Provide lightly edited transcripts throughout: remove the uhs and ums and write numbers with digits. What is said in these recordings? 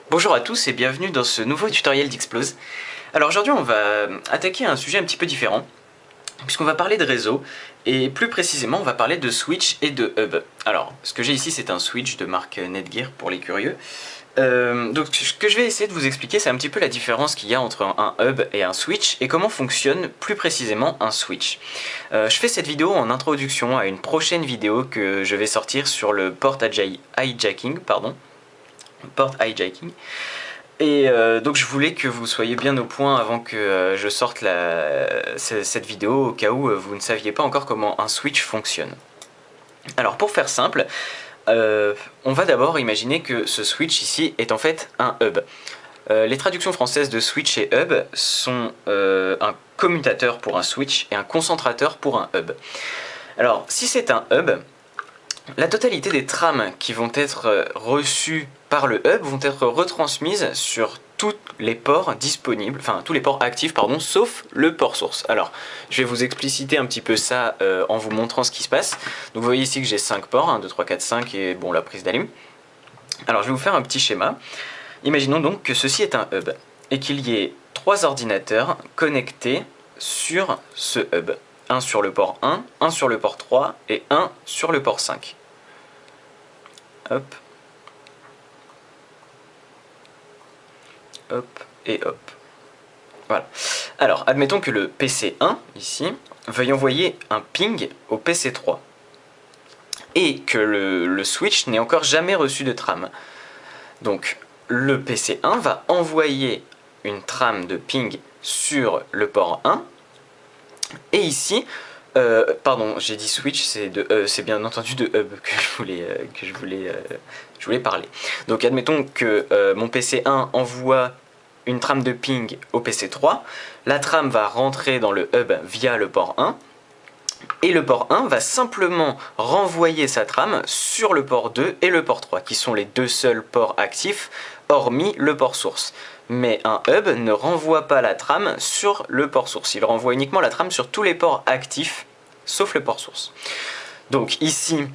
Bonjour à tous et bienvenue dans ce nouveau tutoriel d'Xplose. Alors aujourd'hui on va attaquer un sujet un petit peu différent, puisqu'on va parler de réseau, et plus précisément on va parler de switch et de hub. Alors ce que j'ai ici c'est un switch de marque Netgear pour les curieux. Donc ce que je vais essayer de vous expliquer c'est un petit peu la différence qu'il y a entre un hub et un switch, et comment fonctionne plus précisément un switch. Je fais cette vidéo en introduction à une prochaine vidéo que je vais sortir sur le port hijacking, Et donc je voulais que vous soyez bien au point avant que je sorte cette vidéo, au cas où vous ne saviez pas encore comment un switch fonctionne. Alors pour faire simple, on va d'abord imaginer que ce switch ici est en fait un hub. Les traductions françaises de switch et hub sont un commutateur pour un switch et un concentrateur pour un hub. Alors si c'est un hub, la totalité des trames qui vont être reçues par le hub vont être retransmises sur tous les ports disponibles, enfin tous les ports actifs, pardon, sauf le port source. Alors, je vais vous expliciter un petit peu ça en vous montrant ce qui se passe. Donc vous voyez ici que j'ai 5 ports, 1, 2, 3, 4, 5 et bon, la prise d'allume. Alors je vais vous faire un petit schéma. Imaginons donc que ceci est un hub et qu'il y ait 3 ordinateurs connectés sur ce hub. Un sur le port 1, un sur le port 3 et un sur le port 5. Hop. Hop et hop. Voilà. Alors, admettons que le PC1, ici, veuille envoyer un ping au PC3. Et que le switch n'ait encore jamais reçu de trame. Donc, le PC1 va envoyer une trame de ping sur le port 1. Et ici, pardon, j'ai dit switch, c'est bien entendu de hub que je voulais parler. Donc admettons que mon PC1 envoie une trame de ping au PC3, la trame va rentrer dans le hub via le port 1, et le port 1 va simplement renvoyer sa trame sur le port 2 et le port 3, qui sont les deux seuls ports actifs, hormis le port source. Mais un hub ne renvoie pas la trame sur le port source, il renvoie uniquement la trame sur tous les ports actifs, sauf le port source. Donc ici,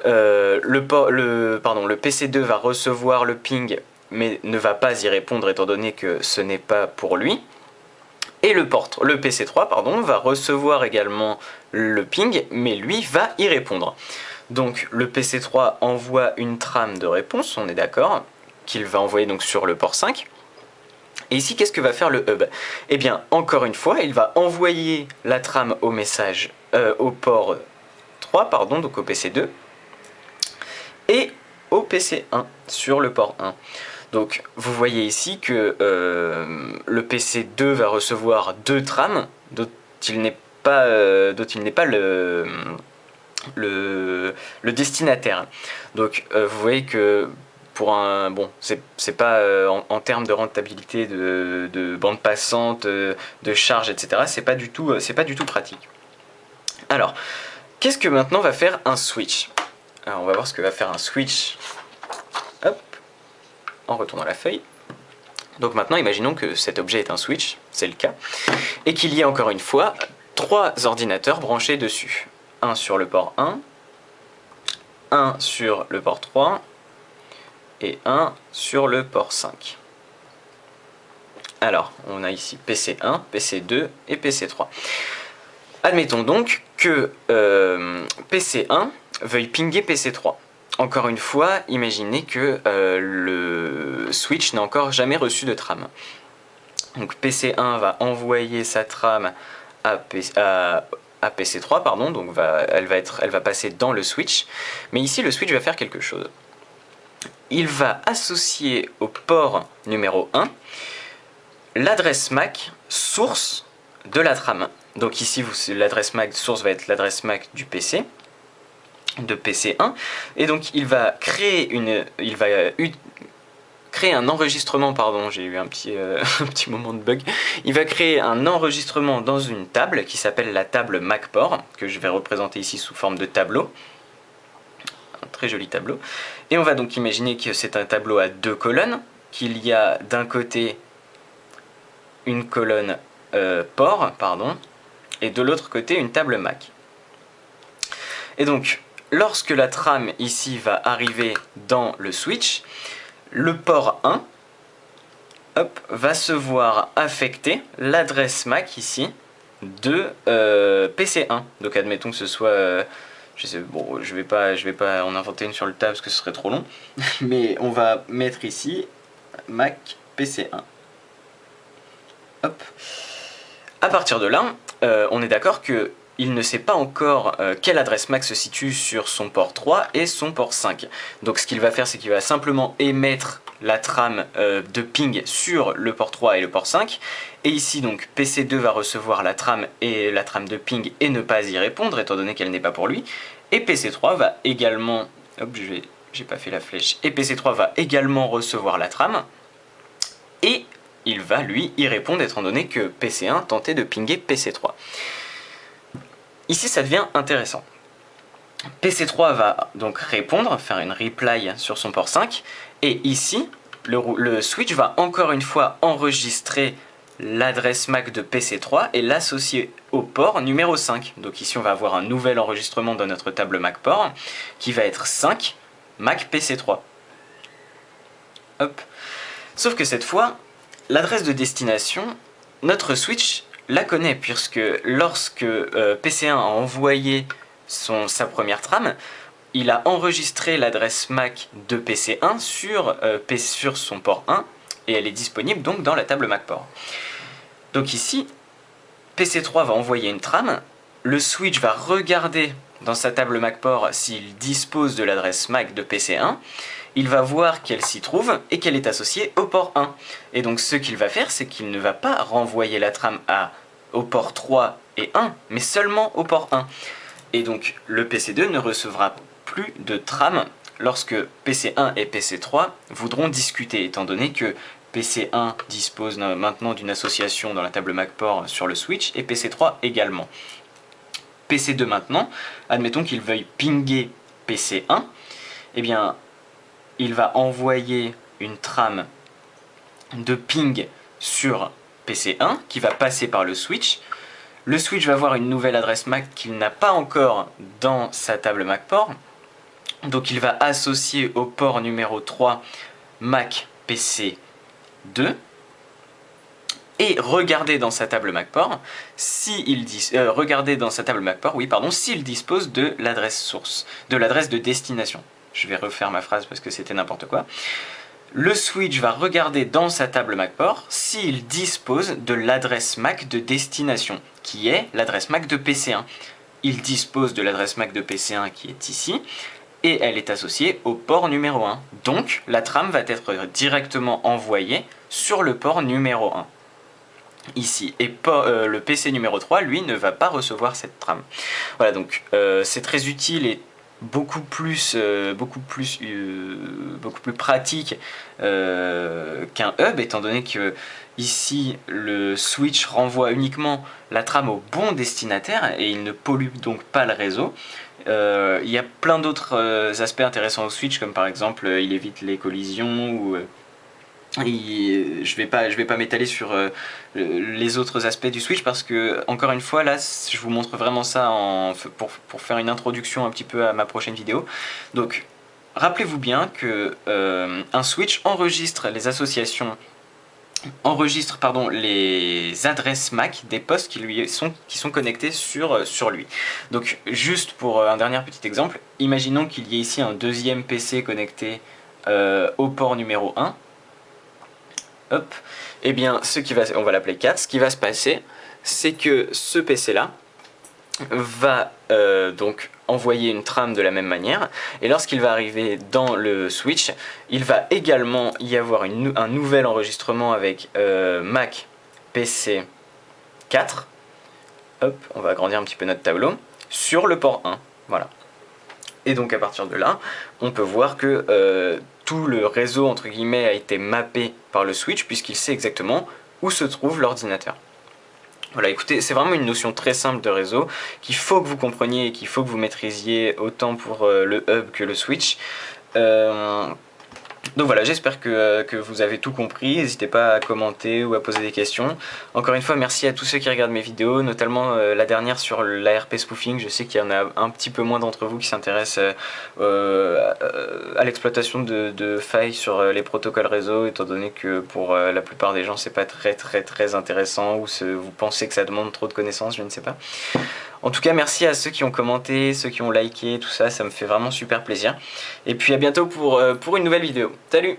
le PC2 va recevoir le ping, mais ne va pas y répondre étant donné que ce n'est pas pour lui. Et le PC3 va recevoir également le ping, mais lui va y répondre. Donc le PC3 envoie une trame de réponse, on est d'accord, qu'il va envoyer donc sur le port 5. Et ici, qu'est-ce que va faire le hub? Eh bien, encore une fois, il va envoyer la trame au port 3, donc au PC2, et au PC1, sur le port 1. Donc, vous voyez ici que le PC2 va recevoir deux trames, dont il n'est pas le destinataire. Donc, vous voyez que pour un c'est pas en termes de rentabilité de bande passante, de charge, etc. C'est pas du tout pratique. Alors, qu'est-ce que maintenant va faire un switch? Alors, on va voir ce que va faire un switch. Hop, en retournant la feuille. Donc maintenant, imaginons que cet objet est un switch, c'est le cas, et qu'il y ait encore une fois 3 ordinateurs branchés dessus. Un sur le port 1, un sur le port 3, et un sur le port 5. Alors, on a ici PC1, PC2 et PC3. Admettons donc que PC1 veuille pinguer PC3. Encore une fois, imaginez que le switch n'a encore jamais reçu de trame. Donc PC1 va envoyer sa trame à PC3, donc elle va passer dans le switch. Mais ici, le switch va faire quelque chose. Il va associer au port numéro 1 l'adresse MAC source de la trame. Donc ici, l'adresse MAC source va être l'adresse MAC du PC, de PC1, et donc il va créer un enregistrement, j'ai eu un petit moment de bug. Il va créer un enregistrement dans une table qui s'appelle la table MACport, que je vais représenter ici sous forme de tableau. Un très joli tableau. Et on va donc imaginer que c'est un tableau à 2 colonnes, qu'il y a d'un côté une colonne port, et de l'autre côté une table MAC. Et donc, lorsque la trame ici va arriver dans le switch, le port 1 hop, va se voir affecter l'adresse MAC ici de PC1. Donc admettons que ce soit... bon, je vais pas en inventer une sur le tas parce que ce serait trop long. Mais on va mettre ici Mac PC1. Hop. À partir de là, on est d'accord que il ne sait pas encore quelle adresse MAC se situe sur son port 3 et son port 5. Donc ce qu'il va faire, c'est qu'il va simplement émettre la trame de ping sur le port 3 et le port 5. Et ici, donc, PC2 va recevoir la trame de ping et ne pas y répondre, étant donné qu'elle n'est pas pour lui. Et PC3 va également... Hop, j'ai pas fait la flèche. Et PC3 va également recevoir la trame. Et il va, lui, y répondre, étant donné que PC1 tentait de pinguer PC3. Ici, ça devient intéressant. PC3 va donc répondre, faire une reply sur son port 5, et ici, le switch va encore une fois enregistrer l'adresse MAC de PC3 et l'associer au port numéro 5. Donc ici, on va avoir un nouvel enregistrement dans notre table MAC port, qui va être 5 MAC PC3. Hop. Sauf que cette fois, l'adresse de destination, notre switch la connaît, puisque lorsque PC1 a envoyé sa première trame, il a enregistré l'adresse MAC de PC1 sur son port 1, et elle est disponible donc dans la table MAC port. Donc ici, PC3 va envoyer une trame, le switch va regarder dans sa table MAC port s'il dispose de l'adresse MAC de PC1, il va voir qu'elle s'y trouve et qu'elle est associée au port 1. Et donc ce qu'il va faire, c'est qu'il ne va pas renvoyer la trame au port 3 et 1, mais seulement au port 1. Et donc le PC2 ne recevra plus de trame lorsque PC1 et PC3 voudront discuter, étant donné que PC1 dispose maintenant d'une association dans la table MAC port sur le switch et PC3 également. PC2 maintenant, admettons qu'il veuille pinguer PC1, eh bien il va envoyer une trame de ping sur PC1 qui va passer par le switch. Le switch va avoir une nouvelle adresse MAC qu'il n'a pas encore dans sa table MAC port. Donc il va associer au port numéro 3 MAC PC2 et regarder dans sa table MAC port s'il dispose de l'adresse source, de l'adresse de destination. Je vais refaire ma phrase parce que c'était n'importe quoi. Le switch va regarder dans sa table MAC port s'il dispose de l'adresse MAC de destination, qui est l'adresse MAC de PC1. Il dispose de l'adresse MAC de PC1 qui est ici, et elle est associée au port numéro 1. Donc la trame va être directement envoyée sur le port numéro 1. Ici, et le PC numéro 3, lui, ne va pas recevoir cette trame. Voilà, donc c'est très utile et beaucoup plus pratique qu'un hub, étant donné que ici le switch renvoie uniquement la trame au bon destinataire et il ne pollue donc pas le réseau. Il y a plein d'autres aspects intéressants au switch, comme par exemple il évite les collisions ou je vais pas m'étaler sur les autres aspects du switch parce que, encore une fois, là je vous montre vraiment ça pour faire une introduction un petit peu à ma prochaine vidéo. Donc rappelez-vous bien que un switch enregistre les associations, les adresses MAC des postes qui sont connectés sur lui. Donc juste pour un dernier petit exemple, imaginons qu'il y ait ici un deuxième PC connecté au port numéro 1. Hop, et bien on va l'appeler 4, ce qui va se passer, c'est que ce PC là va donc envoyer une trame de la même manière, et lorsqu'il va arriver dans le switch, il va également y avoir un nouvel enregistrement avec Mac PC 4, hop, on va agrandir un petit peu notre tableau, sur le port 1, voilà. Et donc à partir de là, on peut voir que tout le réseau entre guillemets a été mappé par le switch puisqu'il sait exactement où se trouve l'ordinateur. Voilà, écoutez, c'est vraiment une notion très simple de réseau qu'il faut que vous compreniez et qu'il faut que vous maîtrisiez autant pour le hub que le switch. Donc voilà, j'espère que vous avez tout compris. N'hésitez pas à commenter ou à poser des questions. Encore une fois, merci à tous ceux qui regardent mes vidéos, notamment la dernière sur l'ARP spoofing. Je sais qu'il y en a un petit peu moins d'entre vous qui s'intéressent à l'exploitation de failles sur les protocoles réseau, étant donné que pour la plupart des gens, c'est pas très intéressant, ou vous pensez que ça demande trop de connaissances, je ne sais pas. En tout cas, merci à ceux qui ont commenté, ceux qui ont liké, tout ça, ça me fait vraiment super plaisir. Et puis à bientôt pour une nouvelle vidéo. Salut!